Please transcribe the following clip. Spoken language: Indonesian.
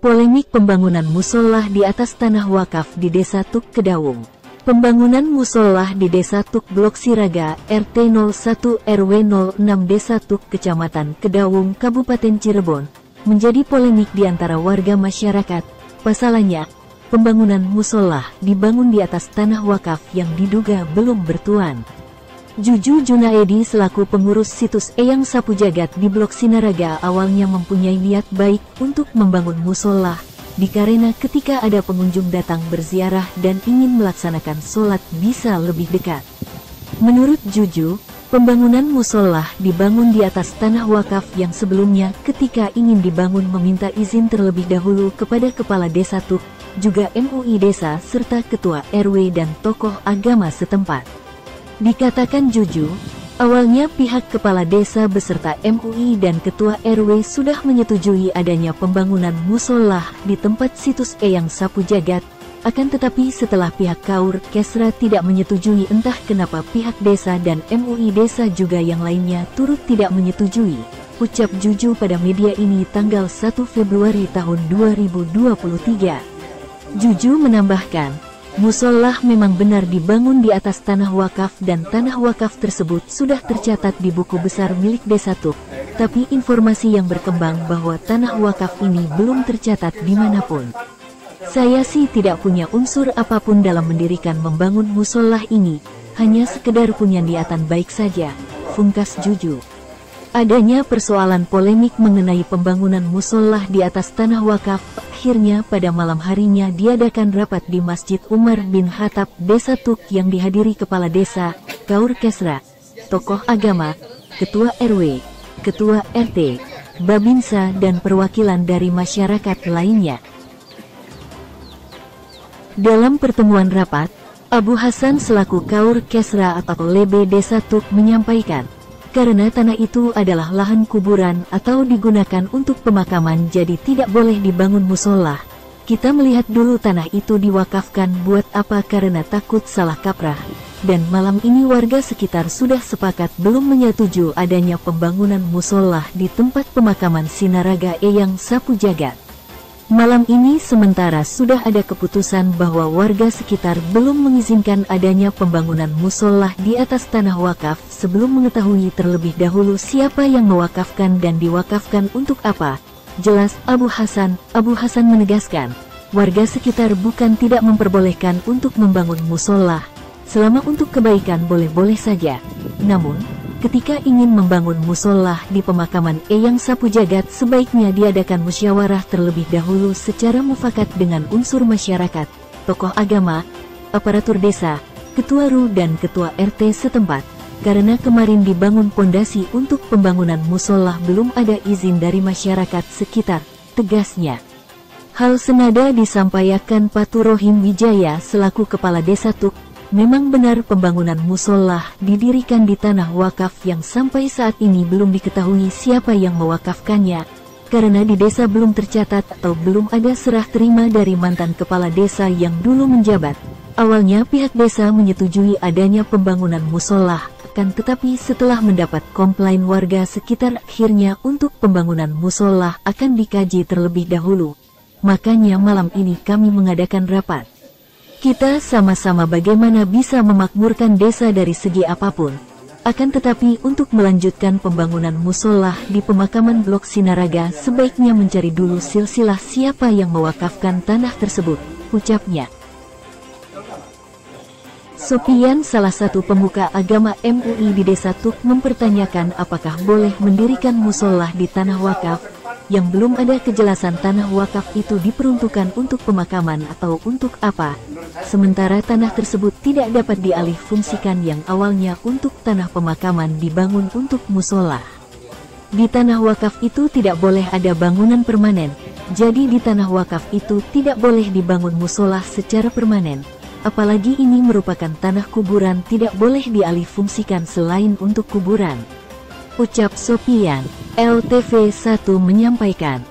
Polemik pembangunan musola di atas tanah wakaf di Desa Tuk Kedawung. Pembangunan musola di Desa Tuk Blok Siraga, RT 01 RW 06 Desa Tuk Kecamatan Kedawung, Kabupaten Cirebon, menjadi polemik di antara warga masyarakat. Pasalnya, pembangunan musola dibangun di atas tanah wakaf yang diduga belum bertuan. Juju Junaedi selaku pengurus situs Eyang Sapu Jagat di Blok Sinaraga awalnya mempunyai niat baik untuk membangun musola, dikarenakan ketika ada pengunjung datang berziarah dan ingin melaksanakan sholat bisa lebih dekat. Menurut Juju, pembangunan musola dibangun di atas tanah wakaf yang sebelumnya ketika ingin dibangun meminta izin terlebih dahulu kepada Kepala Desa Tuk, juga MUI Desa serta Ketua RW dan tokoh agama setempat. Dikatakan Juju, awalnya pihak Kepala Desa beserta MUI dan Ketua RW sudah menyetujui adanya pembangunan musola di tempat situs Eyang Sapu Jagat, akan tetapi setelah pihak Kaur Kesra tidak menyetujui entah kenapa pihak desa dan MUI Desa juga yang lainnya turut tidak menyetujui, ucap Juju pada media ini tanggal 1 Februari tahun 2023. Juju menambahkan, musola memang benar dibangun di atas tanah wakaf dan tanah wakaf tersebut sudah tercatat di buku besar milik Desa Tuk, tapi informasi yang berkembang bahwa tanah wakaf ini belum tercatat dimanapun. Saya sih tidak punya unsur apapun dalam mendirikan membangun musola ini, hanya sekedar punya niatan baik saja, pungkas Juju. Adanya persoalan polemik mengenai pembangunan musola di atas tanah wakaf, akhirnya pada malam harinya diadakan rapat di Masjid Umar bin Khattab Desa Tuk yang dihadiri Kepala Desa, Kaur Kesra, tokoh agama, Ketua RW, Ketua RT, Babinsa dan perwakilan dari masyarakat lainnya. Dalam pertemuan rapat, Abu Hasan selaku Kaur Kesra atau Lebe Desa Tuk menyampaikan, karena tanah itu adalah lahan kuburan atau digunakan untuk pemakaman jadi tidak boleh dibangun musola. Kita melihat dulu tanah itu diwakafkan buat apa karena takut salah kaprah. Dan malam ini warga sekitar sudah sepakat belum menyetujui adanya pembangunan musola di tempat pemakaman Sinaraga Eyang Sapu Jagat. Malam ini sementara sudah ada keputusan bahwa warga sekitar belum mengizinkan adanya pembangunan musola di atas tanah wakaf sebelum mengetahui terlebih dahulu siapa yang mewakafkan dan diwakafkan untuk apa. Jelas Abu Hasan menegaskan, warga sekitar bukan tidak memperbolehkan untuk membangun musola. Selama untuk kebaikan boleh-boleh saja. Namun, ketika ingin membangun musola di pemakaman Eyang Sapu Jagat sebaiknya diadakan musyawarah terlebih dahulu secara mufakat dengan unsur masyarakat, tokoh agama, aparatur desa, ketua RW dan ketua RT setempat. Karena kemarin dibangun pondasi untuk pembangunan musola belum ada izin dari masyarakat sekitar, tegasnya. Hal senada disampaikan Paturohim Wijaya selaku Kepala Desa Tuk. Memang benar pembangunan musola didirikan di tanah wakaf yang sampai saat ini belum diketahui siapa yang mewakafkannya, karena di desa belum tercatat atau belum ada serah terima dari mantan kepala desa yang dulu menjabat. Awalnya pihak desa menyetujui adanya pembangunan musola, akan tetapi setelah mendapat komplain warga sekitar akhirnya untuk pembangunan musola akan dikaji terlebih dahulu. Makanya malam ini kami mengadakan rapat. Kita sama-sama bagaimana bisa memakmurkan desa dari segi apapun. Akan tetapi untuk melanjutkan pembangunan musola di pemakaman Blok Sinaraga sebaiknya mencari dulu silsilah siapa yang mewakafkan tanah tersebut, ucapnya. Sopian, salah satu pemuka agama MUI di Desa Tuk, mempertanyakan apakah boleh mendirikan musola di tanah wakaf, yang belum ada kejelasan tanah wakaf itu diperuntukkan untuk pemakaman atau untuk apa, sementara tanah tersebut tidak dapat dialih fungsikan yang awalnya untuk tanah pemakaman dibangun untuk musola. Di tanah wakaf itu tidak boleh ada bangunan permanen, jadi di tanah wakaf itu tidak boleh dibangun musola secara permanen. Apalagi ini merupakan tanah kuburan tidak boleh dialih fungsikan selain untuk kuburan, ucap Sopian. LTV1 menyampaikan.